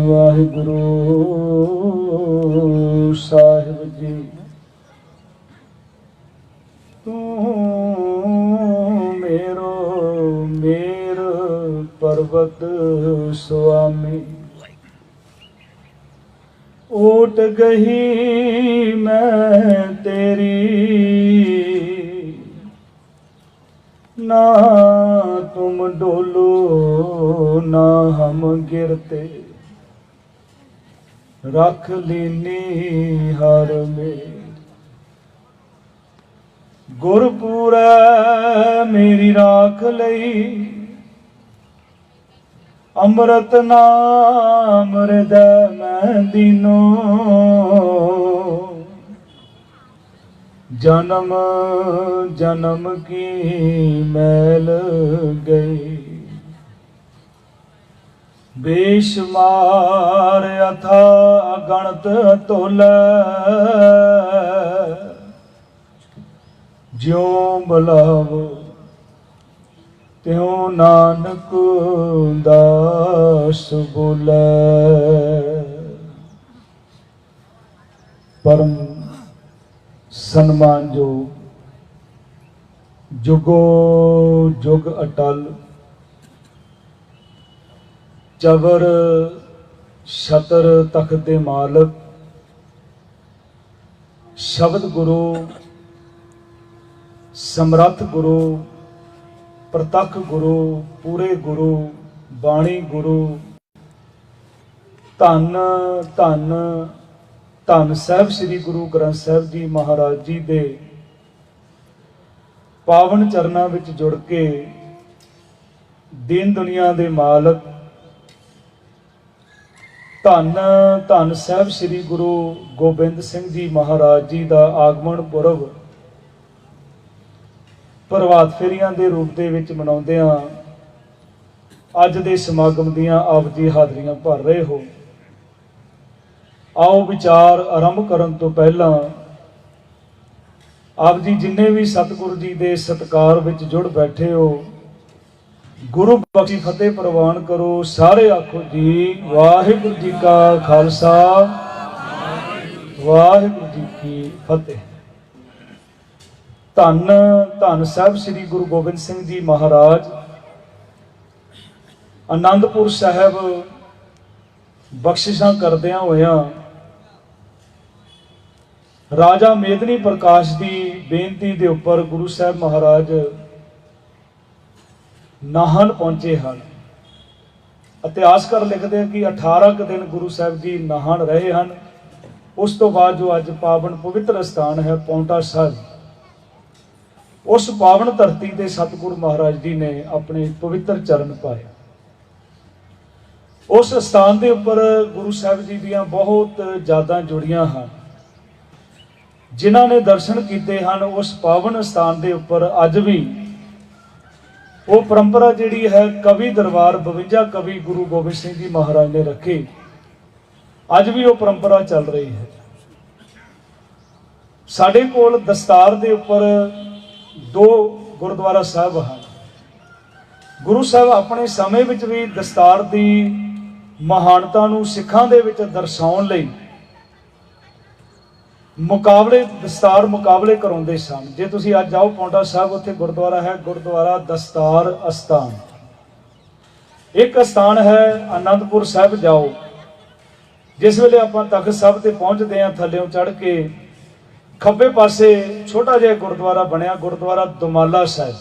ਵਾਹਿਗੁਰੂ ਸਾਹਿਬ ਜੀ। ਤੂੰ ਮੇਰੋ ਮੇਰ ਪਰਬਤ ਸੁਆਮੀ। ऊट गही मैं तेरी, ना तुम डोलो ना हम गिरते। रख लीनी हर में गुरपुरै मेरी राख लई। अमृत नाम हृदय मैं दीनो, जन्म जन्म की मैल गई। बेशुमार अथा अगणत तोल, ज्यों बुलावो त्यों नानक दास बोले। परम सन्मान जो जुगो जुग अटल, चबर छतर तख्त दे मालक, शब्द गुरु समरथ गुरु प्रतख गुरु पूरे गुरु बाणी गुरु। धन धन धन साहब श्री गुरु ग्रंथ साहब जी महाराज जी दे पावन चरनां विच जुड़ के दीन दुनिया दे मालक धन धन साहब श्री गुरु गोबिंद सिंह जी महाराज जी का आगमन पुरब प्रभात फेरियां दे रूप दे विच मनाउंदियां अज दे समागम दियां आप जी हाजरियां भर रहे हो। आओ विचार आरंभ करन तो पहला आप जी जिन्ने भी सतगुरु जी दे सत्कार विच जुड़ बैठे हो, गुरु बख्शी फतेह प्रवान करो। सारे आखो जी वाहिगुरू जी का खालसा वाहिगुरू जी की फतेह। धन धन साहब श्री गुरु गोबिंद सिंह जी महाराज आनंदपुर साहब बख्शिशां करदियां होइयां राजा मेदनी प्रकाश की बेनती के उपर गुरु साहब महाराज नाहन पहुंचे हैं। इतिहासकार लिखते हैं कि 18 दिन गुरु साहब जी नाहन रहे हैं। उस तो बाद जो अज पावन पवित्र स्थान है पौंटा साहब, उस पावन धरती के सतगुरु महाराज जी ने अपने पवित्र चरण पाए। उस स्थान के उपर गुरु साहब जी दियां बहुत यादां जुड़ियां हैं। जिन्हां ने दर्शन किए हैं उस पावन स्थान के उपर अज भी वो परंपरा जिहड़ी है कवि दरबार 52 कवि गुरु गोबिंद सिंह जी महाराज ने रखे, अज भी वो परंपरा चल रही है। साडे कोल दस्तार के उपर 2 गुरुद्वारा साहब हैं। गुरु साहब अपने समय विच भी दस्तार की महानता नूं सिखां दे विच दर्शाउण लई मुकाबले दस्तार मुकाबले कराउंदे सन। जे तुसीं अज जाओ पौंटा साहब, उत्थे गुरुद्वारा है गुरुद्वारा दस्तार अस्थान। एक स्थान है आनंदपुर साहब जाओ, जिस वेले आपां तख्त साहब ते पहुंचदे हां थल्लेों चढ़ के खब्बे पासे छोटा जिहा गुरुद्वारा बनया गुरुद्वारा दुमाला साहब।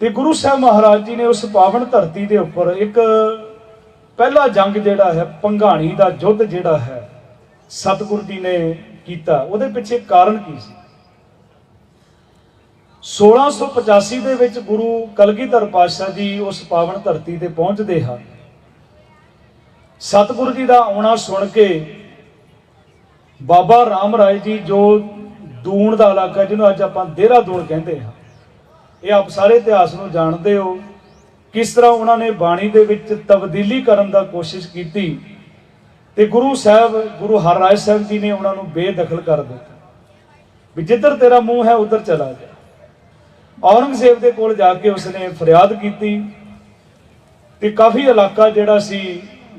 ते गुरु साहब महाराज जी ने उस पावन धरती के उपर एक पहला जंग जिहड़ा है भंगाणी का युद्ध जिहड़ा है सतगुरु जी ने कीता, उहदे पिछे कारण की सी। 1685 दे विच गुरु कलगीधर पातशाह जी उस पावन धरती ते पहुंचदे हैं। सतगुरु जी का आउणा सुन के बाबा राम राय जी जो दूण का इलाका जिन्होंने अज आप देहरादून कहते हैं, ये आप सारे इतिहास में जानते हो किस तरह उन्होंने बाणी दे विच तब्दीली करने की कोशिश की। ते गुरु साहब गुरु हरराय साहब जी ने उन्होंने बेदखल कर दिया भी जिधर तेरा मुंह है उधर चला जा। औरंगजेब के कोल जाके उसने फरियाद की ਤੇ ਕਾਫੀ ਇਲਾਕਾ ਜਿਹੜਾ ਸੀ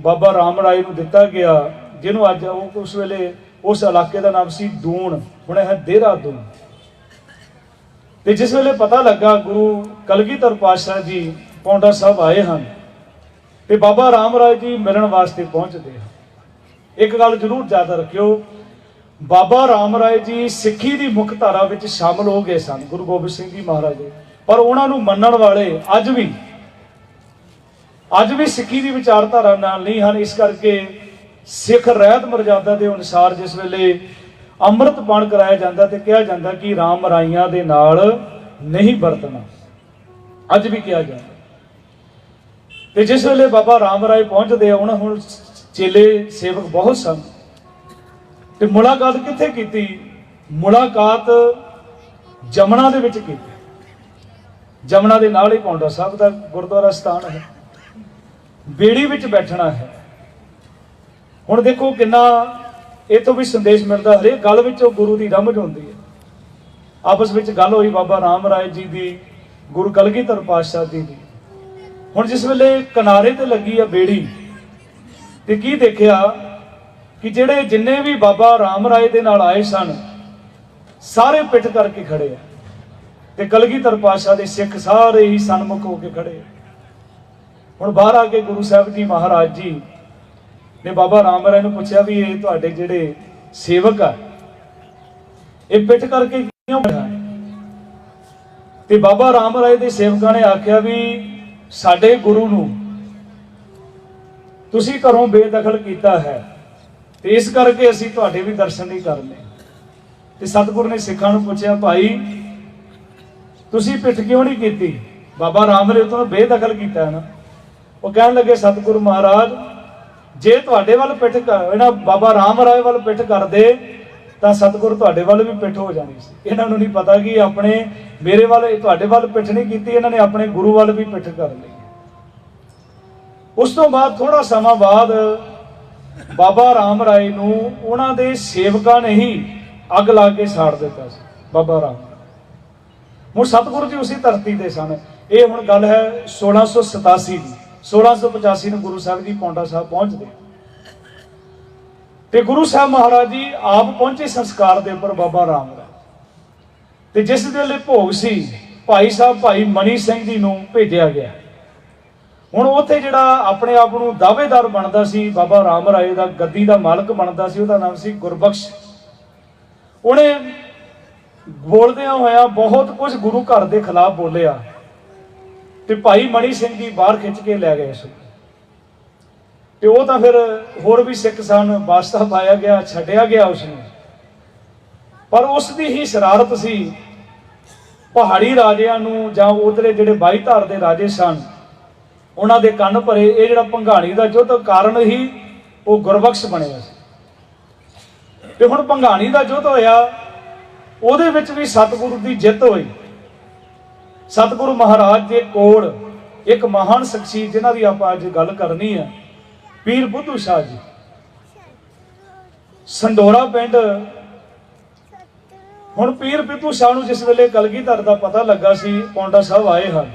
ਬਾਬਾ ਰਾਮ ਰਾਏ ਨੂੰ ਦਿੱਤਾ ਗਿਆ, ਜਿਹਨੂੰ ਅੱਜ ਉਸ ਵੇਲੇ ਉਸ ਇਲਾਕੇ ਦਾ ਨਾਮ ਸੀ ਦੂਣ, ਹੁਣ ਹੈ ਦੇਹਰਾਦੂਨ। ਤੇ ਜਿਸ ਵੇਲੇ ਪਤਾ ਲੱਗਾ ਗੁਰੂ ਕਲਗੀਧਰ ਪਾਤਸ਼ਾਹ ਜੀ ਪੌਂਟਾ ਸਾਹਿਬ ਆਏ ਹਨ ਤੇ ਬਾਬਾ ਰਾਮ ਰਾਏ ਜੀ ਮਿਲਣ ਵਾਸਤੇ ਪਹੁੰਚਦੇ ਹਨ। ਇੱਕ ਗੱਲ ਜ਼ਰੂਰ ਯਾਦ ਰੱਖਿਓ, ਬਾਬਾ ਰਾਮ ਰਾਏ ਜੀ ਸਿੱਖੀ ਦੀ ਮੁੱਖ ਧਾਰਾ ਵਿੱਚ ਸ਼ਾਮਲ ਹੋ ਗਏ ਸਨ, ਗੁਰੂ ਗੋਬਿੰਦ ਸਿੰਘ ਜੀ ਮਹਾਰਾਜ ਜੀ, ਪਰ ਉਹਨਾਂ ਨੂੰ ਮੰਨਣ ਵਾਲੇ ਅੱਜ ਵੀ ਸਿੱਖੀ ਦੀ ਵਿਚਾਰਧਾਰਾ ਨਾਲ ਨਹੀਂ ਹਨ। ਇਸ ਕਰਕੇ ਸਿੱਖ ਰਹਿਤ ਮਰਜ਼ਾਦਾ ਦੇ ਅਨੁਸਾਰ ਜਿਸ ਵੇਲੇ ਅੰਮ੍ਰਿਤ ਪਾਨ ਕਰਾਇਆ ਜਾਂਦਾ ਤੇ ਕਿਹਾ ਜਾਂਦਾ ਕਿ ਰਾਮ ਰਾਈਆਂ ਦੇ ਨਾਲ ਨਹੀਂ ਵਰਤਣਾ, ਅੱਜ ਵੀ ਕਿਹਾ ਜਾਂਦਾ। ਤੇ ਜਿਸ ਵੇਲੇ ਬਾਬਾ ਰਾਮ ਰਾਏ ਪਹੁੰਚਦੇ ਆ, ਉਹਨਾਂ ਹੁਣ ਚੇਲੇ ਸੇਵਕ ਬਹੁਤ ਸਨ ਤੇ ਮੁਲਾਕਾਤ ਕਿੱਥੇ ਕੀਤੀ? ਮੁਲਾਕਾਤ ਜਮਨਾ ਦੇ ਵਿੱਚ ਕੀਤੀ। ਜਮਨਾ ਦੇ ਨਾਲ ਹੀ ਪੌਂਟਾ ਸਾਹਿਬ ਦਾ ਗੁਰਦੁਆਰਾ ਸਥਾਨ ਹੈ, ਬੇੜੀ ਵਿੱਚ ਬੈਠਣਾ ਹੈ। ਹੁਣ ਦੇਖੋ ਕਿੰਨਾ ਇਹ ਤੋਂ ਵੀ ਸੰਦੇਸ਼ ਮਿਲਦਾ, ਹਰੇਕ ਗੱਲ ਵਿੱਚ ਉਹ ਗੁਰੂ ਦੀ ਰਮਝ ਹੁੰਦੀ ਹੈ। ਆਪਸ ਵਿੱਚ ਗੱਲ ਹੋਈ ਬਾਬਾ ਰਾਮ ਰਾਏ ਜੀ ਦੀ, ਗੁਰੂ ਕਲਗੀਧਰ ਪਾਤਸ਼ਾਹ ਜੀ ਦੀ। ਹੁਣ ਜਿਸ ਵੇਲੇ ਕਿਨਾਰੇ ਤੇ ਲੱਗੀ ਆ ਬੇੜੀ ਤੇ ਕੀ ਦੇਖਿਆ ਕਿ ਜਿਹੜੇ ਜਿੰਨੇ ਵੀ ਬਾਬਾ ਰਾਮ ਰਾਏ ਦੇ ਨਾਲ ਆਏ ਸਨ ਸਾਰੇ ਪਿੱਠ ਕਰਕੇ ਖੜੇ ਆ ਤੇ ਕਲਗੀਧਰ ਪਾਤਸ਼ਾਹ ਦੇ ਸਿੱਖ ਸਾਰੇ ਹੀ ਸਨਮੁਖ ਹੋ ਕੇ ਖੜੇ ਆ। ਹੁਣ ਬਾਹਰ ਆ ਕੇ ਗੁਰੂ ਸਾਹਿਬ ਜੀ ਮਹਾਰਾਜ ਜੀ ਨੇ ਬਾਬਾ ਰਾਮ ਰਾਏ ਨੂੰ ਪੁੱਛਿਆ ਵੀ ਇਹ ਤੁਹਾਡੇ ਜਿਹੜੇ ਸੇਵਕ ਆ ਇਹ ਪਿੱਠ ਕਰਕੇ ਕਿਉਂ ਬੈਠਾ? ਤੇ ਬਾਬਾ ਰਾਮ ਰਾਏ ਦੇ ਸੇਵਕਾਂ ਨੇ ਆਖਿਆ ਵੀ ਸਾਡੇ ਗੁਰੂ ਨੂੰ ਤੁਸੀਂ ਘਰੋਂ ਬੇਦਖਲ ਕੀਤਾ ਹੈ ਤੇ ਇਸ ਕਰਕੇ ਅਸੀਂ ਤੁਹਾਡੇ ਵੀ ਦਰਸ਼ਨ ਨਹੀਂ ਕਰਨੇ। ਤੇ ਸਤਿਗੁਰੂ ਨੇ ਸਿੱਖਾਂ ਨੂੰ ਪੁੱਛਿਆ, ਭਾਈ ਤੁਸੀਂ ਪਿੱਠ ਕਿਉਂ ਨਹੀਂ ਕੀਤੀ? ਬਾਬਾ ਰਾਮ ਰਾਏ ਤੋਂ ਬੇਦਖਲ ਕੀਤਾ ਹੈ ਨਾ। ਉਹ ਕਹਿਣ ਲੱਗੇ, ਸਤਿਗੁਰੂ ਮਹਾਰਾਜ ਜੇ ਤੁਹਾਡੇ ਵੱਲ ਪਿੱਠ ਇਹਨਾਂ ਬਾਬਾ ਰਾਮ ਰਾਏ ਵੱਲ ਪਿੱਠ ਕਰਦੇ ਤਾਂ ਸਤਿਗੁਰੂ ਤੁਹਾਡੇ ਵੱਲ ਵੀ ਪਿੱਠ ਹੋ ਜਾਣੀ ਸੀ। ਇਹਨਾਂ ਨੂੰ ਨਹੀਂ ਪਤਾ ਕਿ ਆਪਣੇ ਮੇਰੇ ਵੱਲ ਤੁਹਾਡੇ ਵੱਲ ਪਿੱਠ ਨਹੀਂ ਕੀਤੀ, ਇਹਨਾਂ ਨੇ ਆਪਣੇ ਗੁਰੂ ਵੱਲ ਵੀ ਪਿੱਠ ਕਰ ਲਈ। ਉਸ ਤੋਂ ਬਾਅਦ ਥੋੜਾ ਸਮਾਂ ਬਾਅਦ ਬਾਬਾ ਰਾਮ ਰਾਏ ਨੂੰ ਉਹਨਾਂ ਦੇ ਸੇਵਕਾਂ ਨੇ ਹੀ ਅੱਗ ਲਾ ਕੇ ਸਾੜ ਦਿੱਤਾ ਸੀ। ਬਾਬਾ ਰਾਮ ਹੁਣ ਸਤਿਗੁਰੂ ਜੀ ਉਸੇ ਧਰਤੀ ਤੇ ਸਨ। ਇਹ ਹੁਣ ਗੱਲ ਹੈ 1687 ਦੀ। 1685 ਨੂੰ ਗੁਰੂ ਸਾਹਿਬ ਜੀ ਪੌਂਟਾ ਸਾਹਿਬ ਪਹੁੰਚਦੇ ਤੇ ਗੁਰੂ ਸਾਹਿਬ ਮਹਾਰਾਜ ਜੀ ਆਪ ਪਹੁੰਚੇ ਸੰਸਕਾਰ ਦੇ ਉੱਪਰ ਬਾਬਾ ਰਾਮ ਰਾਏ ਤੇ ਜਿਸ ਵੇਲੇ ਭੋਗ ਸੀ ਭਾਈ ਸਾਹਿਬ ਭਾਈ ਮਨੀ ਸਿੰਘ ਜੀ ਨੂੰ ਭੇਜਿਆ ਗਿਆ। ਹੁਣ ਉੱਥੇ ਜਿਹੜਾ ਆਪਣੇ ਆਪ ਨੂੰ ਦਾਅਵੇਦਾਰ ਬਣਦਾ ਸੀ ਬਾਬਾ ਰਾਮ ਰਾਏ ਦਾ, ਗੱਦੀ ਦਾ ਮਾਲਕ ਬਣਦਾ ਸੀ, ਉਹਦਾ ਨਾਮ ਸੀ ਗੁਰਬਖਸ਼। ਉਹਨੇ ਬੋਲਦਿਆਂ ਹੋਇਆ ਬਹੁਤ ਕੁਝ ਗੁਰੂ ਘਰ ਦੇ ਖਿਲਾਫ ਬੋਲਿਆ ਤੇ ਭਾਈ ਮਣੀ ਸਿੰਘ ਜੀ ਬਾਹਰ ਖਿੱਚ ਕੇ ਲੈ ਗਏ ਸੀ। ਤੇ ਉਹ ਤਾਂ ਫਿਰ ਹੋਰ ਵੀ ਸਿੱਖ ਸਨ, ਵਾਸਤਾ ਪਾਇਆ ਗਿਆ, ਛੱਡਿਆ ਗਿਆ ਉਸਨੂੰ। ਪਰ ਉਸ ਦੀ ਹੀ ਸ਼ਰਾਰਤ ਸੀ ਪਹਾੜੀ ਰਾਜਿਆਂ ਨੂੰ ਜਾਂ ਉਧਰੇ ਜਿਹੜੇ ਬਾਈ ਧਾਰ ਦੇ ਰਾਜੇ ਸਨ ਉਹਨਾਂ ਦੇ ਕੰਨ ਭਰੇ। ਇਹ ਜਿਹੜਾ ਭੰਗਾਣੀ ਦਾ ਯੁੱਧ ਕਾਰਨ ਹੀ ਉਹ ਗੁਰਬਖਸ਼ ਬਣਿਆ ਸੀ। ਤੇ ਹੁਣ ਭੰਗਾਣੀ ਦਾ ਯੁੱਧ ਹੋਇਆ, ਉਹਦੇ ਵਿੱਚ ਵੀ ਸਤਿਗੁਰੂ ਦੀ ਜਿੱਤ ਹੋਈ। ਸਤਿਗੁਰੂ ਮਹਾਰਾਜ ਦੇ ਕੋਲ ਇੱਕ ਮਹਾਨ ਸ਼ਖਸੀਅਤ ਜਿਨ੍ਹਾਂ ਦੀ ਆਪਾਂ ਅੱਜ ਗੱਲ ਕਰਨੀ ਹੈ, ਪੀਰ ਬੁੱਧੂ ਸ਼ਾਹ ਜੀ। ਸੰਡੋਰਾ ਪਿੰਡ। ਹੁਣ ਪੀਰ ਬੁੱਧੂ ਸ਼ਾਹ ਨੂੰ ਜਿਸ ਵੇਲੇ ਕਲਗੀਧਰ ਦਾ ਪਤਾ ਲੱਗਾ ਸੀ ਪੌਂਟਾ ਸਾਹਿਬ ਆਏ ਹਨ,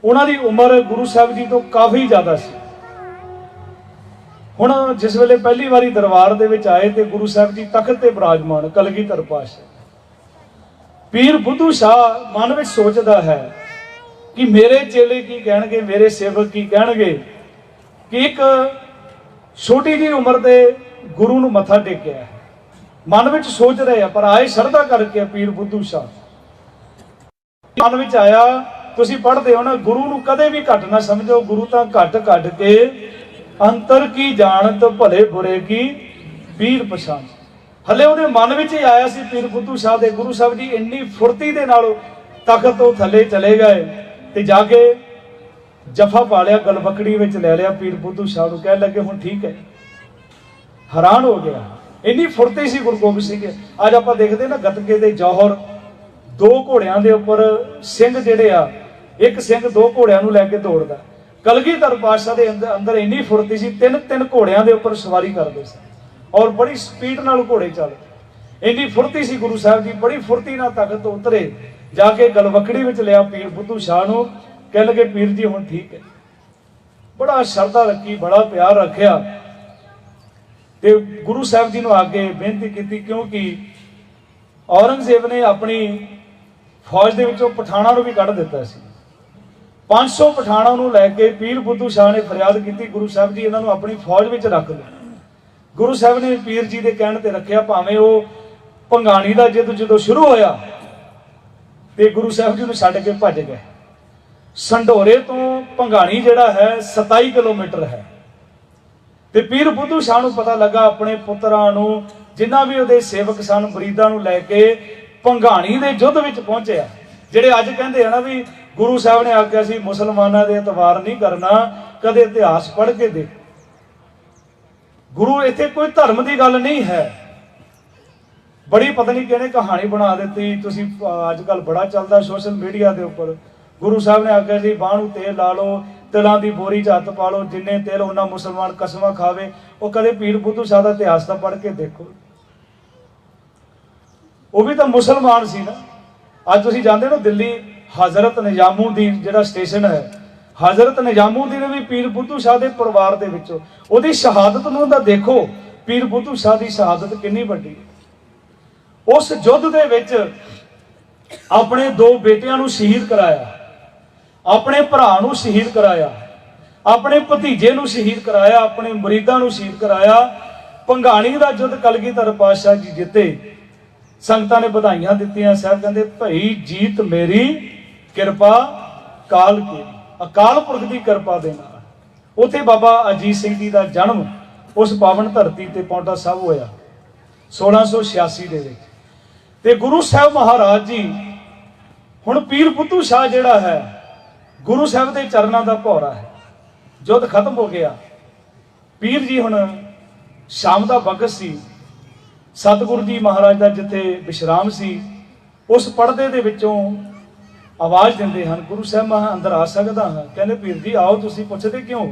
ਉਹਨਾਂ ਦੀ ਉਮਰ ਗੁਰੂ ਸਾਹਿਬ ਜੀ ਤੋਂ ਕਾਫੀ ਜ਼ਿਆਦਾ ਸੀ। ਹੁਣ ਜਿਸ ਵੇਲੇ ਪਹਿਲੀ ਵਾਰੀ ਦਰਬਾਰ ਦੇ ਵਿੱਚ ਆਏ ਤੇ ਗੁਰੂ ਸਾਹਿਬ ਜੀ ਤਖਤ ਤੇ ਬਿਰਾਜਮਾਨ ਕਲਗੀਧਰ ਪਾਤਸ਼ਾਹ, ਪੀਰ ਬੁੱਧੂ ਸ਼ਾਹ ਮਨ ਵਿੱਚ ਸੋਚਦਾ ਹੈ ਕਿ ਮੇਰੇ ਚੇਲੇ ਕੀ ਕਹਿਣਗੇ, ਮੇਰੇ ਸੇਵਕ ਕੀ ਕਹਿਣਗੇ ਕਿ ਇੱਕ ਛੋਟੀ ਜਿਹੀ ਉਮਰ ਦੇ ਗੁਰੂ ਨੂੰ ਮੱਥਾ ਟੇਕਿਆ ਹੈ। ਮਨ ਵਿੱਚ ਸੋਚ ਰਹੇ ਆ, ਪਰ ਆਏ ਸ਼ਰਧਾ ਕਰਕੇ ਪੀਰ ਬੁੱਧੂ ਸ਼ਾਹ। ਮਨ ਵਿੱਚ ਆਇਆ, ਤੁਸੀਂ ਪੜ੍ਹਦੇ ਹੋ ਨਾ, ਗੁਰੂ ਨੂੰ ਕਦੇ ਵੀ ਘੱਟ ਨਾ ਸਮਝੋ, ਗੁਰੂ ਤਾਂ ਘੱਟ ਘੱਟ ਕੇ ਅੰਤਰ ਕੀ ਜਾਣਤ ਭਲੇ ਬੁਰੇ ਕੀ ਪੀਰ ਪਛਾਣ। ਹਲੇ ਉਹਦੇ ਮਨ ਵਿੱਚ ਹੀ ਆਇਆ ਸੀ ਪੀਰ ਬੁੱਧੂ ਸ਼ਾਹ ਦੇ। ਗੁਰੂ ਸਾਹਿਬ ਜੀ ਇੰਨੀ ਫੁਰਤੀ ਦੇ ਨਾਲ ਤਖਤ ਤੋਂ ਥੱਲੇ ਚਲੇ ਗਏ ਤੇ ਜਾ ਕੇ ਜਫਾ ਪਾ ਲਿਆ, ਗਲਵਕੜੀ ਵਿੱਚ ਲੈ ਲਿਆ ਪੀਰ ਬੁੱਧੂ ਸ਼ਾਹ ਨੂੰ। ਕਹਿਣ ਲੱਗੇ ਹੁਣ ਠੀਕ ਹੈ। ਹੈਰਾਨ ਹੋ ਗਿਆ, ਇੰਨੀ ਫੁਰਤੀ ਸੀ ਗੁਰੂ ਗੋਬਿੰਦ ਸਿੰਘ। ਅੱਜ ਆਪਾਂ ਦੇਖਦੇ ਨਾ ਗੱਤਕੇ ਦੇ ਜੌਹਰ, ਦੋ ਘੋੜਿਆਂ ਦੇ ਉੱਪਰ ਸਿੰਘ ਜਿਹੜੇ ਆ, ਇੱਕ ਸਿੰਘ ਦੋ ਘੋੜਿਆਂ ਨੂੰ ਲੈ ਕੇ ਦੌੜਦਾ। ਕਲਗੀਧਰ ਪਾਤਸ਼ਾਹ ਦੇ ਅੰਦਰ ਇੰਨੀ ਫੁਰਤੀ ਸੀ, ਤਿੰਨ ਘੋੜਿਆਂ ਦੇ ਉੱਪਰ ਸਵਾਰੀ ਕਰਦੇ ਸਨ ਔਰ ਬੜੀ ਸਪੀਡ ਨਾਲ ਘੋੜੇ ਚੱਲਦੇ। ਇੰਨੀ ਫੁਰਤੀ ਸੀ ਗੁਰੂ ਸਾਹਿਬ ਜੀ, ਬੜੀ ਫੁਰਤੀ ਨਾਲ ਤਖਤ ਤੋਂ ਉਤਰੇ, ਜਾ ਕੇ ਗਲਵਕੜੀ ਵਿੱਚ ਲਿਆ ਪੀਰ ਬੁੱਧੂ ਸ਼ਾਹ ਨੂੰ। ਕਹਿ ਲਗੇ ਪੀਰ ਜੀ ਹੁਣ ਠੀਕ ਹੈ। बड़ा श्रद्धा रखी, बड़ा प्यार रखिया ते गुरु साहब जी ने आगे बेनती की, क्योंकि औरंगजेब ने अपनी फौज के विचों पठाणा भी कढ़ दिता सी। 500 पठाणा नूं लैके पीर बुद्धू शाह ने फरियाद की, गुरु साहब जी इन्हां नूं अपनी फौज में रख लो। गुरु साहब ने पीर जी के कहण ते रखिया, भावें वो भंगाणी का जिद जो शुरू होया ते गुरु साहब जी नूं छड्ड के भज गए। संढोरे तो भंगाणी जिहड़ा है 27 किलोमीटर है। ते पीर बुद्धू शाह नूं पता लगा अपने पुत्रां नूं, जिन्हां भी उहदे सेवक सन, मुरीदां नूं लैके भंगाणी दे युद्ध विच पहुंचिया। जिहड़े अज कहंदे आ ना भी गुरु साहब ने आख्या सी मुसलमानां दे एतवार नहीं करना, कदे इतिहास पढ़ के देख। गुरु इत्थे कोई धर्म की गल नहीं है। बड़ी पता नहीं किहने कहानी बना दी, तुसीं अजकल बड़ा चलदा सोशल मीडिया के उपर। गुरु साहब ने आख्या जी बाहू तेल ला लो, तिलों की बोरी च हत्थ पा लो, जिन्ने तेल उन्ना मुसलमान कसमा खावे। वो कदे पीर बुद्धू शाह का इतिहास तो पढ़ के देखो, वो भी तो मुसलमान सी ना। अज तुसीं जांदे हो दिल्ली हजरत निजामुद्दीन जिहड़ा स्टेशन है, हजरत निजामुद्दीन भी पीर बुद्धू शाह के परिवार के विचों, उहदी शहादत नूं तां देखो, पीर बुद्धू शाह की शहादत कितनी वड्डी। उस युद्ध दे विच अपने 2 बेटियां नूं शहीद कराया, अपने भरा नूं शहीद कराया, अपने भतीजे नूं शहीद कराया, अपने मुरीदां नूं शहीद कराया। भंगाणी दा युद्ध कलगीधर पातशाह जी जिते, संगतां ने बधाइयां दित्तियां। साहब कहंदे भई जीत मेरी किरपा काल की, अकाल पुरख की किरपा दे नाल। उत्थे बाबा अजीत सिंह जी का जन्म उस पावन धरती ते पौंटा साहब होया 1686 दे विच। ते गुरु साहब महाराज जी हुण पीर बुद्धू शाह जिहड़ा है गुरु साहब के चरणों का भौरा है। युद्ध खत्म हो गया, पीर जी हुण शाम का वक्त सी, सतगुरु जी महाराज का जिथे विश्राम सी, उस पड़दे दे विचों आवाज़ दिंदे हन, गुरु साहब मैं अंदर आ सकदा हाँ? कहंदे पीर जी आओ, तुसीं पुछदे क्यों,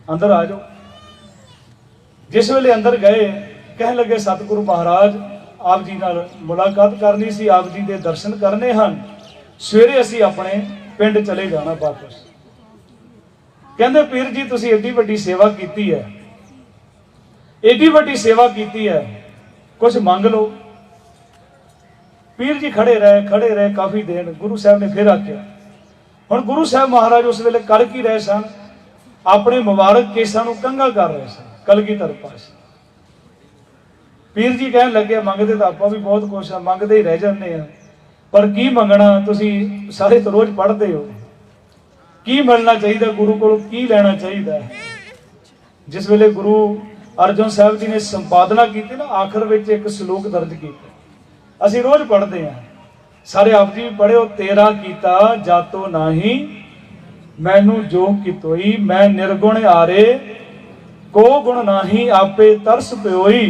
अंदर आ जाओ। जिस वेले अंदर गए, कह लगे सतगुरु महाराज आप जी नाल मुलाकात करनी सी, आप जी दे दर्शन करने हैं, सवेरे असीं अपने पिंड चले जाना वापस। कहंदे पीर जी तुसीं एडी वड्डी सेवा कीती है, एडी वड्डी सेवा कीती है, कुछ मंग लो। पीर जी खड़े रहे काफ़ी देर। गुरु साहब ने फिर आख्या। हुण गुरु साहब महाराज उस वेले कर की रहे सन, अपने मुबारक केसां नूं कंघा कर रहे सन कलगीधर पातशाह। पीर जी कहन लगे मंगते तो आपां भी बहुत कुछ आ, मंगते ही रह जाते हैं, पर की मंगना, तुसीं सारे तो रोज़ पढ़ते हो, की मिलना चाहिए गुरु को, की लेना चाहिए। जिस वेले गुरु अर्जन साहब जी ने संपादना की ना, आखिर में एक सलूक दर्ज किया, असीं रोज़ पढ़ते हैं, सारे आप जी भी पढ़े, तेरा कीता जातो नाही मैनू जो कितोई, मैं निर्गुण आरे को गुण नाही, आपे तरस प्योई,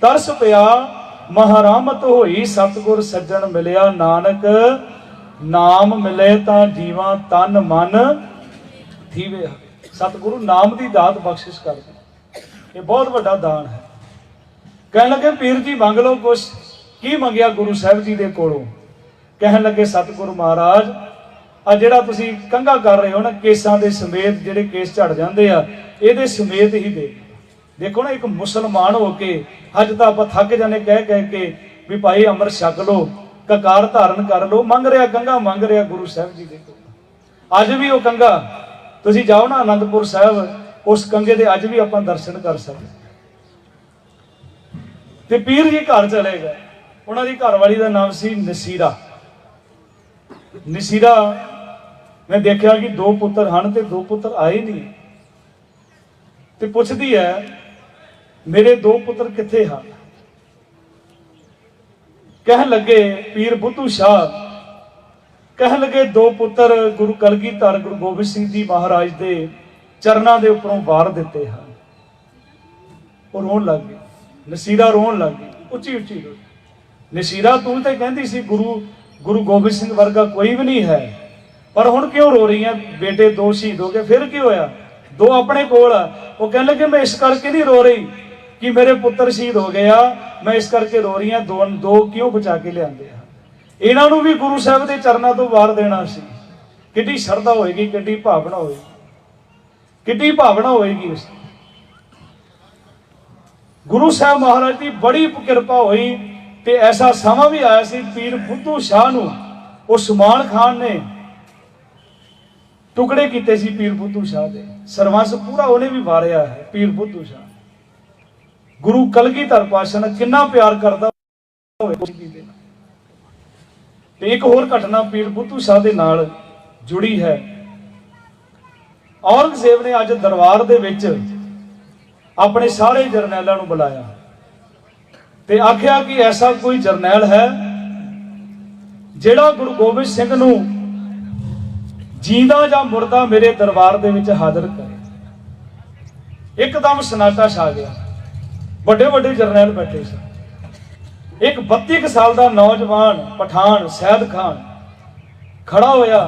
तरस पिया महारामत होई, सतगुर सज्जन मिलिया नानक, नाम मिले तां जीवां तन मन थीवे। सतगुरु नाम की दात बख्शिश कर दे, ये बहुत बड़ा दान है। कह लगे पीर जी मंग लो कुछ, की मंगिया गुरु साहब जी के कोलों। कह लगे सतगुरु महाराज आ जिहड़ा तुसीं कंघा कर रहे हो ना, केसां दे समेत जिहड़े केस झड़ जाते आ, इहदे समेत ही दे। देखो ना, एक मुसलमान होके अज तो आप थक जाने कह के भी भाई अमृत छक लो, ककार धारण कर लो, मंग रहा कंघा मंग रहा गुरु साहब जी देखो। अज भी वो कंघा तुसीं जाओ ना आनंदपुर साहब, उस कंघे के अज भी आप दर्शन कर सकते। ते पीर जी घर चले गए, उन्होंने घर वाली का नाम सी नसीरा। नसीरा मैं देखा कि 2 पुत्र हैं तो 2 पुत्र आए नहीं, तो पूछती है मेरे 2 पुत्र किथे हैं। कह लगे पीर बुद्धू शाह, कह लगे 2 पुत्र गुरु कलगीधर गुरु गोबिंद सिंह जी महाराज के चरणों के उपरों वार दिते हैं। वो रोन लग गई, नसीरा रोन लग गई, उची उची रो। नसीरा तू तो कहती सी गुरु गोबिंद सिंह वर्गा कोई भी नहीं है, पर हुण क्यों रो रही है, बेटे 2 शहीद हो गए, फिर क्यों होया, 2 अपने कोल आ। वो कह लगे मैं इस करके नहीं रो रही कि मेरे पुत्र शहीद हो गया, मैं इस करके रो रही हूँ 2 क्यों बचा के लियाते हैं। इन्हां नूं भी गुरु साहब के चरणों तो वार देना सी, किड्डी श्रद्धा होएगी, किड्डी भावना होएगी। कितनी भावना होएगी उस गुरु साहब महाराज की बड़ी कृपा हुई। ते ऐसा समा भी आया सी पीर बुद्धू शाह नूं उस्मान खान ने टुकड़े किए सी पीर बुद्धू शाह दे, सरवंस पूरा उन्हें भी वारिया है पीर बुद्धू शाह। गुरु कलगीधर पातशाह ने कितना प्यार करता होवे। ते एक होर घटना पीर बुद्धू शाह दे नाल जुड़ी है। औरंगजेब ने अज दरबार दे विच अपने सारे जरनैलों को बुलाया ते आख्या कि ऐसा कोई जरनैल है जिहड़ा गुरु गोबिंद सिंह नूं जींदा जां मुर्दा मेरे दरबार दे विच हाजिर करे। एकदम सन्नाटा छा गया, बड़े बड़े जरनैल बैठे सन। एक 32 साल का नौजवान पठान सैयद खान खड़ा होया,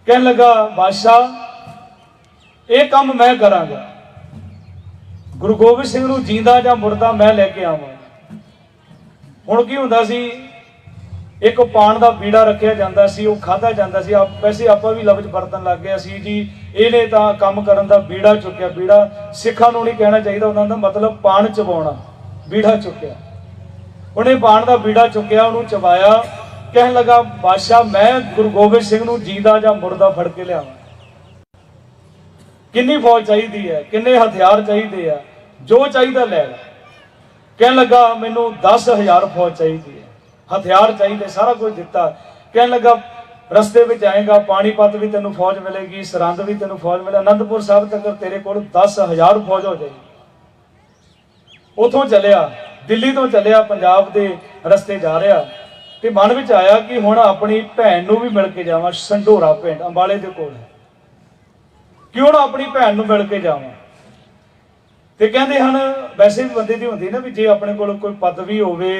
कहन लगा बादशाह ये काम मैं करांगा, गुरु गोबिंद सिंह नूं जींदा जां मुर्दा मैं लेके आवांगा। हुण की हुंदा सी, एक पान का बीड़ा रखिया जांदा सी, वो खाधा जांदा सी। वैसे आपां भी लफ्ज वरतन लग गया सी जी इहने तां काम करन दा बीड़ा चुक्या। बीड़ा सिखां नूं नहीं कहना चाहिए, उन्हां दा मतलब पान चबाउणा, बीड़ा चुक्या। उन्हें पान का बीड़ा चुक्या, उन्होंने चबाया, कहन लगा बादशाह मैं गुरु गोबिंद सिंह नूं जींदा जां मुर्दा फड़ के लियावां। किन्नी फौज चाहिए है, किन्ने हथियार चाहिए है, जो चाहिए लै ला। कहन लगा मैनू 10,000 फौज चाहिए है, हथियार चाहिए, सारा कुछ दिता। कहन लगा रस्ते में जाएगा पानीपत भी तेन फौज मिलेगी, सरहंद भी तेन फौज मिले, आनंदपुर साहब तक तेरे को 10,000 फौज हो जाएगी। उतों चलिया, दिल्ली तो चलिया, पंजाब के रस्ते जा रहा तो मन में आया कि हुण अपनी भैन नूं भी मिल के जावां। संढोरा पिंड अंबाले दे कोल है, क्यों ना अपनी भैन नूं मिल के जावां। ते कहंदे हन वैसे भी बंदे दी हुंदी ना भी जे अपने कोल कोई पदवी होवे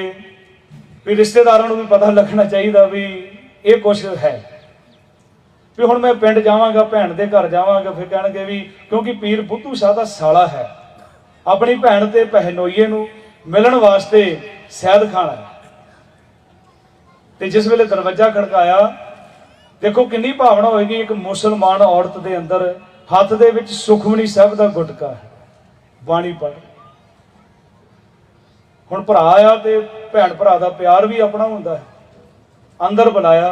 भी रिश्तेदारां नूं भी पता लगना चाहिए भी ये कुछ है। भी हुण मैं पिंड जावांगा, भैन दे घर जावांगा, फिर कहणगे भी क्योंकि पीर बुद्धू शाह दा साला है, अपनी भैन ते पहनोईए नूं मिलन वास्ते सैयद खान आया। ते जिस वेले दरवाजा खड़काया, देखो किन्नी भावना होएगी। एक मुसलमान औरत दे अंदर हत्थ दे विच सुखमनी साहिब दा गुटका है, बाणी पढ़। हुण भरा आया ते भैन भरा दा प्यार भी अपना हुंदा है। अंदर बुलाया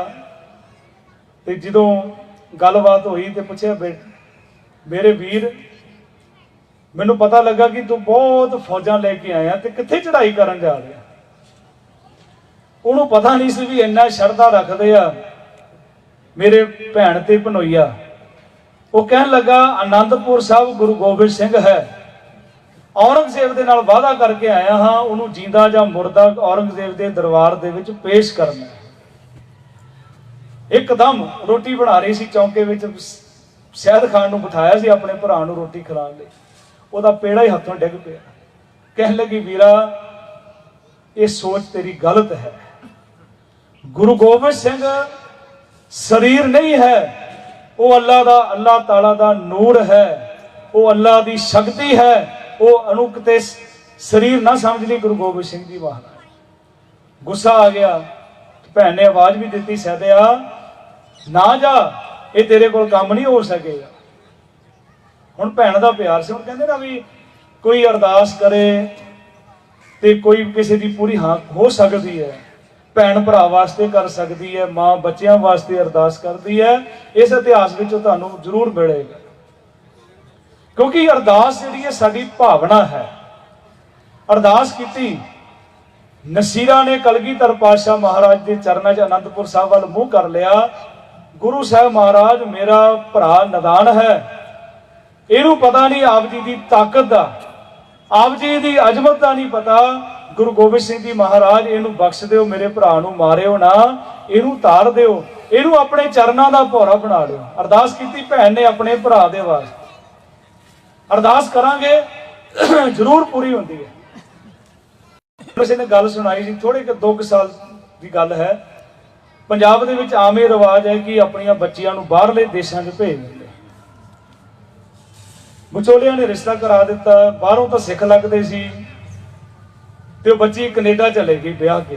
ते जदों गलबात हुई ते पुछया मेरे वीर मैनू पता लगा कि तू बहुत फौजां लेके आया ते कित्थे चढ़ाई करन जा रहा। उन्होंने पता नहीं सी भी इन्ना शरधा रखते आ मेरे भैन ते भनोईया। वो कहन लगा आनंदपुर साहब गुरु गोबिंद सिंह है, औरंगजेब दे नाल वादा करके आया हाँ, उन्होंने जींदा जां मुर्दा औरंगजेब दे दरबार दे विच पेश करना। एकदम रोटी बना रही सी चौंके विच, सैयद खान नूं बिठाया सी अपने भरा नूं रोटी खिलाउण लई, ਉਹਦਾ पेड़ा ही हथों डिग पिया। कहन लगी वीरा ये सोच तेरी गलत है, गुरु गोबिंद सिंह शरीर नहीं है, वो अल्लाह दा, अल्लाह ताला दा नूर है, वो अल्लाह दी शक्ति है, वो अणुकते शरीर ना समझ ली गुरु गोबिंद सिंह जी महाराज। गुस्सा आ गया, भैन ने आवाज भी दी सैदिया ना जा, ये तेरे कोल काम नहीं हो सकेगा। हुण भैन का प्यार से, हुण कहंदे ना भी कोई अरदास करे ते कोई किसी की पूरी हाँ हो सकती है, भैन भरा वास्ते कर सकती है, माँ बच्चों वास्ते अरदास करती है। इस इतिहास में तुहानूं जरूर मिलेगा, क्योंकि अरदास जिहड़ी है साडी भावना है। अरदास कीती, नसीरा ने कलगीधर पातशाह महाराज के चरणों च आनंदपुर साहब वाल मूँह कर लिया। गुरु साहब महाराज मेरा भरा नदान है, इनू पता नहीं आप जी की ताकत का, आप जी की अजमत का नहीं पता। गुरु गोबिंद सिंह जी महाराज इनू बख्श दिओ, मेरे भरा नूं मारिओ ना, इनू तार दिओ, इनू अपने चरणों का भौरा बना लिओ। अरदास की भैन ने अपने भरा दे वास्ते। अरदास करांगे जरूर पूरी होती है। किसी ने गल सुनाई सी, थोड़े 2 साल की गल है। पंजाब दे विच आम रिवाज है कि अपनियां बच्चियां नूं बाहरले देशां 'च भेज दिंदे। विचोलियां ने रिश्ता करा दिता, बाहरों तो सिख लगते सी ते बच्ची कनेडा चले गई ब्याह के।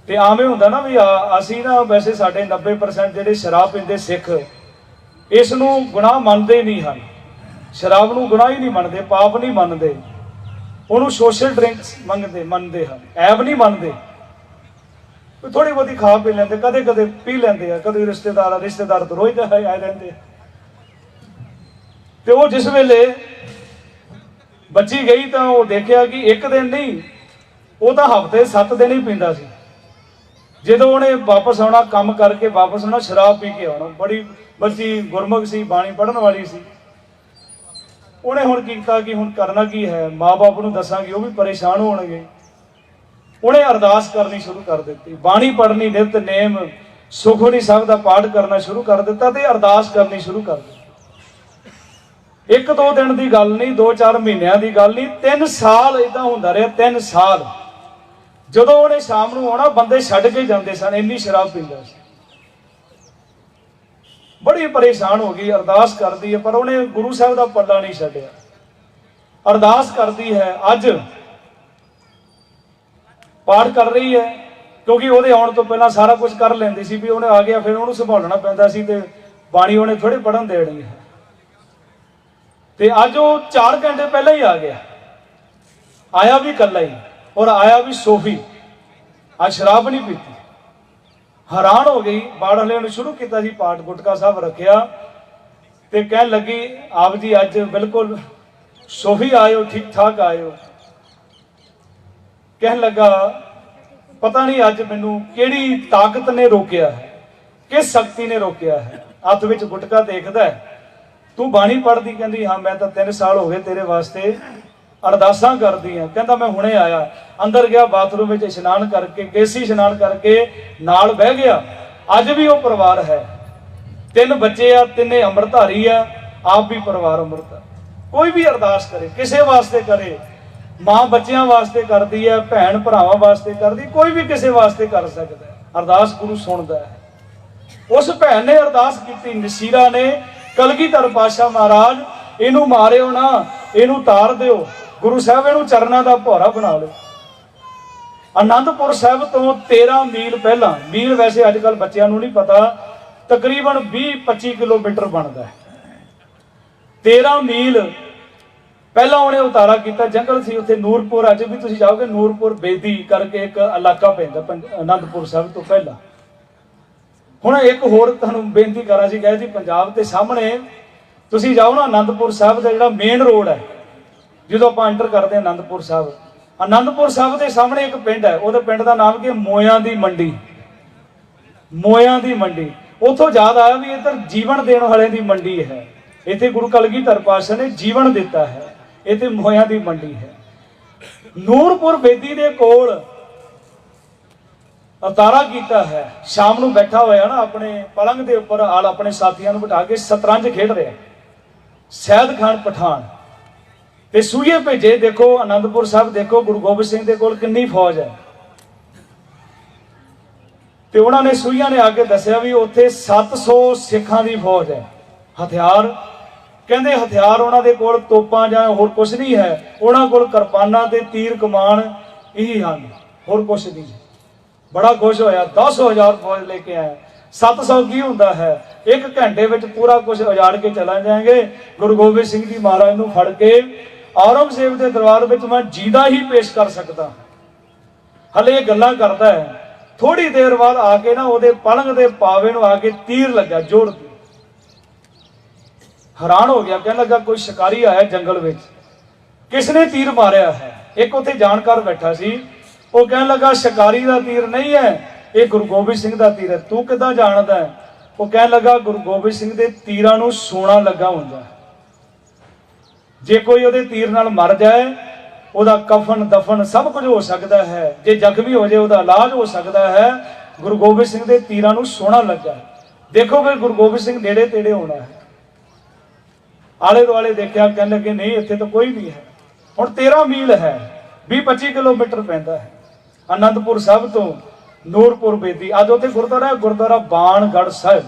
ते आमे हुंदा ना भी असी ना वैसे साडे 90% जिहड़े शराब पींदे सिख ਇਸ ਨੂੰ ਗੁਨਾਹ ਮੰਨਦੇ ਨਹੀਂ ਹਨ। ਸ਼ਰਾਬ ਨੂੰ ਗੁਨਾਹ ਹੀ ਨਹੀਂ ਮੰਨਦੇ, ਪਾਪ ਨਹੀਂ ਮੰਨਦੇ, ਉਹਨੂੰ ਸੋਸ਼ਲ ਡਰਿੰਕਸ ਮੰਨਦੇ ਹਨ, ਐਬ ਨਹੀਂ ਮੰਨਦੇ। ਥੋੜੀ ਬਹੁਤੀ ਖਾ ਪੀ ਲੈਂਦੇ, ਕਦੇ ਕਦੇ ਪੀ ਲੈਂਦੇ ਆ, ਕਦੇ ਰਿਸ਼ਤੇਦਾਰ ਤਾਂ ਰੋਜ਼ ਆਏ ਰਹਿੰਦੇ। ਤੇ ਉਹ ਜਿਸ ਵੇਲੇ ਬੱਚੀ ਗਈ ਤਾਂ ਉਹ ਦੇਖਿਆ ਕਿ ਇੱਕ ਦਿਨ ਨਹੀਂ, ਉਹ ਤਾਂ ਹਫ਼ਤੇ 7 ਦਿਨ ਹੀ ਪੀਂਦਾ ਸੀ। ਜਦੋਂ ਉਹਨੇ ਵਾਪਸ ਆਉਣਾ, ਕੰਮ ਕਰਕੇ ਵਾਪਸ ਆਉਣਾ, ਸ਼ਰਾਬ ਪੀ ਕੇ ਆਉਣਾ। ਬੜੀ ਬੱਚੀ ਗੁਰਮੁਖ ਸੀ, ਬਾਣੀ ਪੜ੍ਹਨ ਵਾਲੀ ਸੀ। ਉਹਨੇ ਹੁਣ ਕੀ ਕੀਤਾ ਕਿ ਹੁਣ ਕਰਨਾ ਕੀ ਹੈ, ਮਾਂ-ਬਾਪ ਨੂੰ ਦੱਸਾਂਗੇ, ਉਹ ਵੀ ਪਰੇਸ਼ਾਨ ਹੋਣਗੇ। ਉਹਨੇ ਅਰਦਾਸ ਕਰਨੀ ਸ਼ੁਰੂ ਕਰ ਦਿੱਤੀ, ਬਾਣੀ ਪੜ੍ਹਨੀ, ਨਿਤਨੇਮ ਸੁਖਮਨੀ ਸਾਹਿਬ ਦਾ ਪਾਠ ਕਰਨਾ ਸ਼ੁਰੂ ਕਰ ਦਿੱਤਾ ਤੇ ਅਰਦਾਸ ਕਰਨੀ ਸ਼ੁਰੂ ਕਰ ਦਿੱਤੀ। 1-2 ਦਿਨ ਦੀ ਗੱਲ ਨਹੀਂ, 2-4 ਮਹੀਨਿਆਂ ਦੀ ਗੱਲ ਨਹੀਂ, 3 ਸਾਲ ਏਦਾਂ ਹੁੰਦਾ ਰਿਹਾ। 3 ਸਾਲ ਜਦੋਂ ਉਹਨੇ ਸ਼ਾਮ ਨੂੰ ਆਉਣਾ, ਬੰਦੇ ਛੱਡ ਕੇ ਜਾਂਦੇ ਸਨ, ਇੰਨੀ ਸ਼ਰਾਬ ਪੀਂਦਾ ਸੀ। ਬੜੀ ਪਰੇਸ਼ਾਨ ਹੋ ਗਈ, ਅਰਦਾਸ ਕਰਦੀ ਹੈ ਪਰ ਉਹਨੇ ਗੁਰੂ ਸਾਹਿਬ ਦਾ ਪੱਲਾ ਨਹੀਂ ਛੱਡਿਆ। ਅਰਦਾਸ ਕਰਦੀ ਹੈ, ਅੱਜ ਪਾਠ ਕਰ ਰਹੀ ਹੈ, ਕਿਉਂਕਿ ਉਹਦੇ ਆਉਣ ਤੋਂ ਪਹਿਲਾਂ ਸਾਰਾ ਕੁਝ ਕਰ ਲੈਂਦੀ ਸੀ। ਵੀ ਉਹਨੇ ਆ ਗਿਆ ਫਿਰ ਉਹਨੂੰ ਸੰਭਾਲਣਾ ਪੈਂਦਾ ਸੀ ਤੇ ਬਾਣੀ ਉਹਨੇ ਥੋੜੇ ਪੜ੍ਹਨ ਦੇਣੀ ਹੈ। ਤੇ ਅੱਜ ਉਹ 4 ਘੰਟੇ ਪਹਿਲਾਂ ਹੀ ਆ ਗਿਆ, ਆਇਆ ਵੀ ਇਕੱਲਾ ਹੀ, ਔਰ ਆਇਆ ਵੀ ਸੋਫੀ। ਅੱਜ ਸ਼ਰਾਬ ਨਹੀਂ ਪੀਤੀ। ਹੈਰਾਨ ਹੋ ਗਈ, ਬਾੜ ਹਲੇ ਨੇ ਸ਼ੁਰੂ ਕੀਤਾ ਸੀ ਪਾਠ, ਗੁਟਕਾ ਸਾਹਿਬ ਰੱਖਿਆ ਤੇ ਕਹਿਣ ਲੱਗੀ, ਆਪ ਜੀ ਅੱਜ ਬਿਲਕੁਲ ਸੋਫੀ ਆਇਓ, ਠੀਕ ਠਾਕ ਆਇਓ। ਕਹਿਣ ਲੱਗਾ, ਪਤਾ ਨਹੀਂ ਅੱਜ ਮੈਨੂੰ ਕਿਹੜੀ ਤਾਕਤ ਨੇ ਰੋਕਿਆ ਹੈ, ਕਿਸ ਸ਼ਕਤੀ ਨੇ ਰੋਕਿਆ ਹੈ। ਹੱਥ ਵਿੱਚ ਗੁਟਕਾ ਦੇਖਦਾ ਹੈ, ਤੂੰ ਬਾਣੀ ਪੜ੍ਹਦੀ? ਕਹਿੰਦੀ ਹਾਂ, ਮੈਂ ਤਾਂ 3 ਸਾਲ ਹੋ ਗਏ ਤੇਰੇ ਵਾਸਤੇ ਅਰਦਾਸਾਂ ਕਰਦੀ ਹਾਂ। ਕਹਿੰਦਾ ਮੈਂ ਹੁਣੇ ਆਇਆ, ਅੰਦਰ ਗਿਆ, ਬਾਥਰੂਮ ਵਿੱਚ ਇਸ਼ਨਾਨ ਕਰਕੇ, ਕੇਸੀ ਇਸ਼ਨਾਨ ਕਰਕੇ ਨਾਲ ਬਹਿ ਗਿਆ। ਅੱਜ ਵੀ ਉਹ ਪਰਿਵਾਰ ਹੈ, 3 ਬੱਚੇ ਆ, 3 ਅੰਮ੍ਰਿਤਧਾਰੀ ਆ, ਆਪ ਵੀ ਪਰਿਵਾਰ ਅੰਮ੍ਰਿਤ। ਕੋਈ ਵੀ ਅਰਦਾਸ ਕਰੇ, ਕਿਸੇ ਵਾਸਤੇ ਕਰੇ, ਮਾਂ ਬੱਚਿਆਂ ਵਾਸਤੇ ਕਰਦੀ ਹੈ, ਭੈਣ ਭਰਾਵਾਂ ਵਾਸਤੇ ਕਰਦੀ, ਕੋਈ ਵੀ ਕਿਸੇ ਵਾਸਤੇ ਕਰ ਸਕਦਾ ਹੈ। ਅਰਦਾਸ ਗੁਰੂ ਸੁਣਦਾ ਹੈ। ਉਸ ਭੈਣ ਨੇ ਅਰਦਾਸ ਕੀਤੀ, ਨਸੀਰਾ ਨੇ, ਕਲਗੀਧਰ ਪਾਤਸ਼ਾਹ ਮਹਾਰਾਜ, ਇਹਨੂੰ ਮਾਰਿਓ ਨਾ, ਇਹਨੂੰ ਤਾਰ ਦਿਓ, ਗੁਰੂ ਸਾਹਿਬ ਇਹਨੂੰ ਚਰਨਾਂ ਦਾ ਭੋਰਾ ਬਣਾ ਲਓ। ਆਨੰਦਪੁਰ ਸਾਹਿਬ ਤੋਂ 13 ਮੀਲ ਪਹਿਲਾਂ, ਮੀਲ ਵੈਸੇ ਅੱਜ ਕੱਲ ਬੱਚਿਆਂ ਨੂੰ ਨਹੀਂ ਪਤਾ, ਤਕਰੀਬਨ 20-25 ਕਿਲੋਮੀਟਰ ਬਣਦਾ ਹੈ। 13 ਮੀਲ ਪਹਿਲਾਂ ਉਹਨੇ ਉਤਾਰਾ ਕੀਤਾ। ਜੰਗਲ ਸੀ ਉੱਥੇ, ਨੂਰਪੁਰ, ਅੱਜ ਵੀ ਤੁਸੀਂ ਜਾਓਗੇ ਨੂਰਪੁਰ ਬੇਦੀ ਕਰਕੇ ਇੱਕ ਇਲਾਕਾ ਪੈਂਦਾ ਆਨੰਦਪੁਰ ਸਾਹਿਬ ਤੋਂ ਪਹਿਲਾਂ। ਹੁਣ ਇੱਕ ਹੋਰ ਤੁਹਾਨੂੰ ਬੇਨਤੀ ਕਰਾਂ ਸੀ, ਕਹੇ ਜੀ ਪੰਜਾਬ ਦੇ ਸਾਹਮਣੇ ਤੁਸੀਂ ਜਾਓ ਨਾ, ਆਨੰਦਪੁਰ ਸਾਹਿਬ ਦਾ ਜਿਹੜਾ ਮੇਨ ਰੋਡ ਹੈ, ਜਦੋਂ ਆਪਾਂ ਐਂਟਰ ਕਰਦੇ ਹਾਂ ਆਨੰਦਪੁਰ ਸਾਹਿਬ, ਆਨੰਦਪੁਰ ਸਾਹਿਬ ਦੇ ਸਾਹਮਣੇ ਇੱਕ ਪਿੰਡ ਹੈ, ਉਹਦੇ ਪਿੰਡ ਦਾ ਨਾਮ ਕੀ? ਮੋਇਆਂ ਦੀ ਮੰਡੀ। ਮੋਇਆਂ ਦੀ ਮੰਡੀ। ਉੱਥੋਂ ਯਾਦ ਆਇਆ ਵੀ ਇੱਧਰ ਜੀਵਨ ਦੇਣ ਵਾਲੇ ਦੀ ਮੰਡੀ ਹੈ। ਇੱਥੇ ਗੁਰੂ ਕਲਗੀਧਰ ਪਾਤਸ਼ਾਹ ਨੇ ਜੀਵਨ ਦਿੱਤਾ ਹੈ। ਇੱਥੇ ਮੋਇਆਂ ਦੀ ਮੰਡੀ ਹੈ। ਨੂਰਪੁਰ ਬੇਦੀ ਦੇ ਕੋਲ ਅਵਤਾਰਾ ਕੀਤਾ ਹੈ। ਸ਼ਾਮ ਨੂੰ ਬੈਠਾ ਹੋਇਆ ਨਾ ਆਪਣੇ ਪਲੰਗ ਦੇ ਉੱਪਰ, ਆਪਣੇ ਸਾਥੀਆਂ ਨੂੰ ਬਿਠਾ ਕੇ ਸ਼ਤਰੰਜ ਖੇਡ ਰਿਹਾ ਸੈਦ ਖਾਨ ਪਠਾਨ। ਤੇ ਸੂਈਏ ਭੇਜੇ, ਦੇਖੋ ਆਨੰਦਪੁਰ ਸਾਹਿਬ, ਦੇਖੋ ਗੁਰੂ ਗੋਬਿੰਦ ਸਿੰਘ ਦੇ ਕੋਲ ਕਿੰਨੀ ਫੌਜ ਹੈ। ਤੇ ਉਹਨਾਂ ਨੇ, ਸੂਈਆਂ ਨੇ ਆ ਕੇ ਦੱਸਿਆ ਵੀ ਉੱਥੇ 700 ਸਿੱਖਾਂ ਦੀ ਫੌਜ ਹੈ। ਹਥਿਆਰ, ਕਹਿੰਦੇ ਹਥਿਆਰ ਉਹਨਾਂ ਦੇ ਕੋਲ ਤੋਪਾਂ ਜਾਂ ਹੋਰ ਕੁਝ ਨਹੀਂ ਹੈ, ਉਹਨਾਂ ਕੋਲ ਕਿਰਪਾਨਾਂ ਤੇ ਤੀਰ ਕਮਾਨ ਇਹੀ ਹਨ, ਹੋਰ ਕੁਝ ਨਹੀਂ। ਬੜਾ ਖੁਸ਼ ਹੋਇਆ, 10,000 ਫੌਜ ਲੈ ਕੇ ਆਇਆ। 700 ਕੀ ਹੁੰਦਾ ਹੈ? 1 ਘੰਟੇ ਵਿੱਚ ਪੂਰਾ ਕੁਝ ਉਜਾੜ ਕੇ ਚਲਾ ਜਾਏंगे। ਗੁਰੂ ਗੋਬਿੰਦ ਸਿੰਘ ਜੀ ਮਹਾਰਾਜ ਨੂੰ ਫੜ ਕੇ ਔਰੰਗਜ਼ੇਬ ਦੇ ਦਰਬਾਰ ਵਿੱਚ ਮੈਂ ਜੀਦਾ ਹੀ ਪੇਸ਼ ਕਰ ਸਕਦਾ। ਹਲੇ ਇਹ ਗੱਲਾਂ ਕਰਦਾ ਹੈ, ਥੋੜੀ ਦੇਰ ਬਾਅਦ ਆ ਕੇ ਨਾ ਉਹਦੇ ਪਲੰਗ ਦੇ ਪਾਵੇ ਨੂੰ ਆ ਕੇ ਤੀਰ ਲੱਗਾ ਜੋੜ ਕੇ। ਹੈਰਾਨ ਹੋ ਗਿਆ, ਕਹਿਣ ਲੱਗਾ ਕੋਈ ਸ਼ਿਕਾਰੀ ਆਇਆ ਜੰਗਲ ਵਿੱਚ, ਕਿਸ ਨੇ ਤੀਰ ਮਾਰਿਆ ਹੈ? ਇੱਕ ਉੱਥੇ ਜਾਣਕਾਰ ਬੈਠਾ ਸੀ, ਉਹ ਕਹਿਣ ਲੱਗਾ ਸ਼ਿਕਾਰੀ ਦਾ ਤੀਰ ਨਹੀਂ ਹੈ, ਇਹ ਗੁਰੂ ਗੋਬਿੰਦ ਸਿੰਘ ਦਾ ਤੀਰ ਹੈ। ਤੂੰ ਕਿੱਦਾਂ ਜਾਣਦਾ ਹੈ? ਉਹ ਕਹਿਣ ਲੱਗਾ ਗੁਰੂ ਗੋਬਿੰਦ ਸਿੰਘ ਦੇ ਤੀਰਾਂ ਨੂੰ ਸੋਨਾ ਲੱਗਾ ਹੁੰਦਾ। ਜੇ ਕੋਈ ਉਹਦੇ ਤੀਰ ਨਾਲ ਮਰ ਜਾਏ, ਉਹਦਾ ਕਫਨ ਦਫਨ ਸਭ ਕੁਝ ਹੋ ਸਕਦਾ ਹੈ। ਜੇ ਜ਼ਖਮੀ ਹੋ ਜਾਏ, ਉਹਦਾ ਇਲਾਜ ਹੋ ਸਕਦਾ ਹੈ। ਗੁਰੂ ਗੋਬਿੰਦ ਸਿੰਘ ਦੇ ਤੀਰਾਂ ਨੂੰ ਸੋਨਾ ਲੱਗਾ। ਦੇਖੋ ਫਿਰ ਗੁਰੂ ਗੋਬਿੰਦ ਸਿੰਘ ਨੇੜੇ ਤੇੜੇ ਹੋਣਾ ਹੈ। ਆਲੇ ਦੁਆਲੇ ਦੇਖਿਆ, ਕਹਿਣ ਲੱਗੇ ਨਹੀਂ, ਇੱਥੇ ਤਾਂ ਕੋਈ ਨਹੀਂ ਹੈ। ਹੁਣ 13 ਮੀਲ ਹੈ, 20-25 ਕਿਲੋਮੀਟਰ ਪੈਂਦਾ ਹੈ ਆਨੰਦਪੁਰ ਸਾਹਿਬ ਤੋਂ ਨੂਰਪੁਰ ਬੇਦੀ। ਅੱਜ ਉੱਥੇ ਗੁਰਦੁਆਰਾ ਬਾਣਗੜ੍ਹ ਸਾਹਿਬ।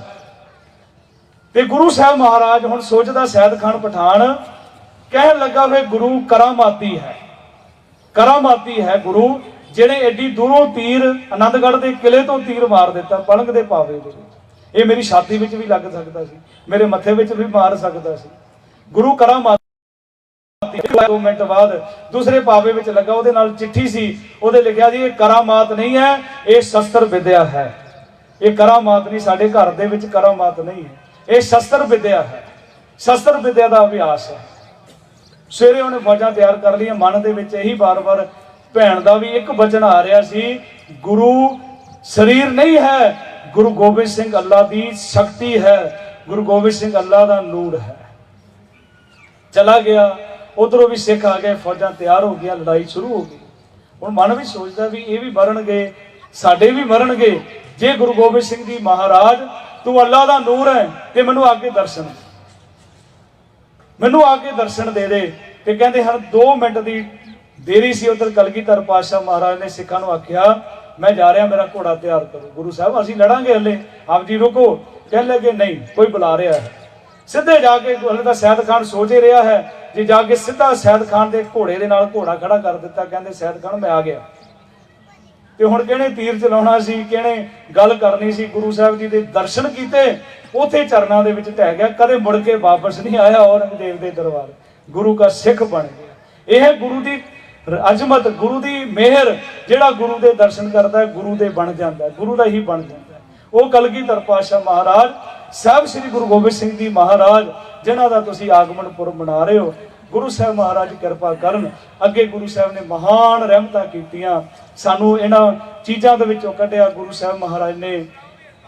ਤੇ ਗੁਰੂ ਸਾਹਿਬ ਮਹਾਰਾਜ ਹੁਣ ਸੋਚਦਾ, ਸੈਦ ਖਾਨ ਪਠਾਨ ਕਹਿਣ ਲੱਗਾ ਵੇ ਗੁਰੂ ਕਰਾਮਾਤੀ ਹੈ, ਕਰਾਮਾਤੀ ਹੈ ਗੁਰੂ, ਜਿਹੜੇ ਐਡੀ ਦੂਰੋਂ ਤੀਰ ਆਨੰਦਗੜ੍ਹ ਦੇ ਕਿਲੇ ਤੋਂ ਤੀਰ ਮਾਰ ਦਿੱਤਾ ਪਲੰਗ ਦੇ ਪਾਵੇ ਦੇ ਵਿੱਚ। ਇਹ ਮੇਰੀ ਛਾਤੀ ਵਿੱਚ ਵੀ ਲੱਗ ਸਕਦਾ ਸੀ, ਮੇਰੇ ਮੱਥੇ ਵਿੱਚ ਵੀ ਮਾਰ ਸਕਦਾ ਸੀ। ਗੁਰੂ ਕਰਾਮਾਤ 2 ਮਿੰਟ ਬਾਅਦ ਦੂਸਰੇ ਪਾਵੇ ਵਿੱਚ ਲੱਗਾ, ਉਹਦੇ ਨਾਲ ਚਿੱਠੀ ਸੀ, ਉਹਦੇ ਲਿਖਿਆ ਜੀ ਇਹ ਕਰਾਮਾਤ ਨਹੀਂ ਹੈ, ਇਹ ਸ਼ਸਤਰ ਵਿਦਿਆ ਹੈ। ਇਹ ਕਰਾਮਾਤ ਨਹੀਂ, ਸਾਡੇ ਘਰ ਦੇ ਵਿੱਚ ਕਰਾਮਾਤ ਨਹੀਂ ਹੈ, ਇਹ ਸ਼ਸਤਰ ਵਿਦਿਆ ਹੈ, ਸ਼ਸਤਰ ਵਿਦਿਆ ਦਾ ਅਭਿਆਸ ਹੈ। ਸਵੇਰੇ ਉਹਨੇ ਫੌਜਾਂ ਤਿਆਰ ਕਰ ਲਈਆਂ, ਮਨ ਦੇ ਵਿੱਚ ਇਹੀ ਵਾਰ-ਵਾਰ ਭੈਣ ਦਾ ਵੀ ਇੱਕ ਵਚਨ ਆ ਰਿਹਾ ਸੀ, ਗੁਰੂ ਸਰੀਰ ਨਹੀਂ ਹੈ, ਗੁਰੂ ਗੋਬਿੰਦ ਸਿੰਘ ਅੱਲਾ ਦੀ ਸ਼ਕਤੀ ਹੈ, ਗੁਰੂ ਗੋਬਿੰਦ ਸਿੰਘ ਅੱਲਾ ਦਾ ਨੂਰ ਹੈ। ਚਲਾ ਗਿਆ, ਉਧਰੋਂ ਵੀ ਸਿੱਖ ਆ ਗਏ, ਫੌਜਾਂ ਤਿਆਰ ਹੋ ਗਈਆਂ, ਲੜਾਈ ਸ਼ੁਰੂ ਹੋ ਗਈ। ਹੁਣ ਮਨ ਵੀ ਸੋਚਦਾ ਵੀ ਇਹ ਵੀ ਮਰਨਗੇ, ਸਾਡੇ ਵੀ ਮਰਨਗੇ। ਜੇ ਗੁਰੂ ਗੋਬਿੰਦ ਸਿੰਘ ਜੀ ਮਹਾਰਾਜ ਤੂੰ ਅੱਲਾ ਦਾ ਨੂਰ ਹੈ ਤੇ ਮੈਨੂੰ ਆ ਕੇ ਦਰਸ਼ਨ ਦੇ ਦੇ। ਤੇ ਕਹਿੰਦੇ ਹਰ 2 ਮਿੰਟ ਦੀ ਦੇਰੀ ਸੀ। ਉਧਰ ਕਲਗੀਧਰ ਪਾਤਸ਼ਾਹ ਮਹਾਰਾਜ ਨੇ ਸਿੱਖਾਂ ਨੂੰ ਆਖਿਆ ਮੈਂ ਜਾ ਰਿਹਾ, ਮੇਰਾ ਘੋੜਾ ਤਿਆਰ ਕਰੋ। ਗੁਰੂ ਸਾਹਿਬ ਅਸੀਂ ਲੜਾਂਗੇ, ਹਲੇ ਆਪ ਜੀ ਰੁਕੋ। ਕਹਿ ਲੱਗੇ ਨਹੀਂ, ਕੋਈ ਬੁਲਾ ਰਿਹਾ ਹੈ। ਸਿੱਧੇ ਜਾ ਕੇ ਹਲੇ ਤਾਂ ਸੈਦ ਖਾਨ ਸੋਚ ਹੀ ਰਿਹਾ ਹੈ, ਜੇ ਜਾ ਕੇ ਸਿੱਧਾ ਸੈਦ ਖਾਨ ਦੇ ਘੋੜੇ ਦੇ ਨਾਲ ਘੋੜਾ ਖੜਾ ਕਰ ਦਿੱਤਾ, ਕਹਿੰਦੇ ਸੈਦ ਖਾਨ ਮੈਂ ਆ ਗਿਆ। ਤੇ ਹੁਣ ਕਿਹਨੇ ਤੀਰ ਚਲਾਉਣਾ ਸੀ, ਕਿਹਨੇ ਗੱਲ ਕਰਨੀ ਸੀ। ਗੁਰੂ ਸਾਹਿਬ ਜੀ ਦੇ ਦਰਸ਼ਨ ਕੀਤੇ, ਉੱਥੇ ਚਰਨਾਂ ਦੇ ਵਿੱਚ ਢਹਿ ਗਿਆ, ਕਦੇ ਮੁੜ ਕੇ ਵਾਪਸ ਨਹੀਂ ਆਇਆ ਔਰੰਗਜ਼ੇਬ ਦੇ ਦਰਬਾਰ। ਗੁਰੂ ਦਾ ਸਿੱਖ ਬਣ ਗਿਆ। ਇਹ ਗੁਰੂ ਦੀ ਅਜ਼ਮਤ, ਗੁਰੂ ਦੀ ਮਿਹਰ। ਜਿਹੜਾ ਗੁਰੂ ਦੇ ਦਰਸ਼ਨ ਕਰਦਾ ਗੁਰੂ ਦੇ ਬਣ ਜਾਂਦਾ, ਗੁਰੂ ਦਾ ਹੀ ਬਣ ਜਾਂਦਾ। ਉਹ ਕਲਗੀਧਰ ਪਾਤਸ਼ਾਹ ਮਹਾਰਾਜ ਸਾਹਿਬ ਸ੍ਰੀ ਗੁਰੂ ਗੋਬਿੰਦ ਸਿੰਘ ਜੀ ਮਹਾਰਾਜ, ਜਿਨ੍ਹਾਂ ਦਾ ਤੁਸੀਂ ਆਗਮਨ ਪੁਰਬ ਮਨਾ ਰਹੇ ਹੋ, ਗੁਰੂ ਸਾਹਿਬ ਮਹਾਰਾਜ ਕਿਰਪਾ ਕਰਨ। ਅੱਗੇ ਗੁਰੂ ਸਾਹਿਬ ਨੇ ਮਹਾਨ ਰਹਿਮਤਾਂ ਕੀਤੀਆਂ, ਸਾਨੂੰ ਇਹਨਾਂ ਚੀਜ਼ਾਂ ਦੇ ਵਿੱਚੋਂ ਕੱਢਿਆ। ਗੁਰੂ ਸਾਹਿਬ ਮਹਾਰਾਜ ਨੇ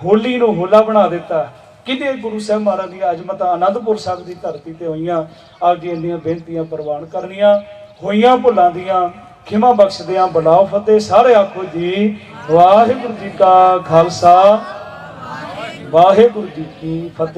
ਹੋਲੀ ਨੂੰ ਹੋਲਾ ਬਣਾ ਦਿੱਤਾ। ਕਿਤੇ ਗੁਰੂ ਸਾਹਿਬ ਮਹਾਰਾਜ ਦੀਆਂ ਅਜ਼ਮਤਾਂ ਅਨੰਦਪੁਰ ਸਾਹਿਬ ਦੀ ਧਰਤੀ ਤੇ ਹੋਈਆਂ। ਆਪ ਜੀ ਇੰਨੀਆਂ ਬੇਨਤੀਆਂ ਪ੍ਰਵਾਨ ਕਰਨੀਆਂ, ਹੋਈਆਂ ਭੁੱਲਾਂ ਦੀਆਂ ਖਿਮਾ ਬਖਸ਼ਦਿਆਂ ਬੁਲਾਓ ਫਤਿਹ। ਸਾਰੇ ਆਖੋ ਜੀ ਵਾਹਿਗੁਰੂ ਜੀ ਕਾ ਖਾਲਸਾ, ਵਾਹਿਗੁਰੂ ਜੀ ਕੀ ਫਤਿਹ।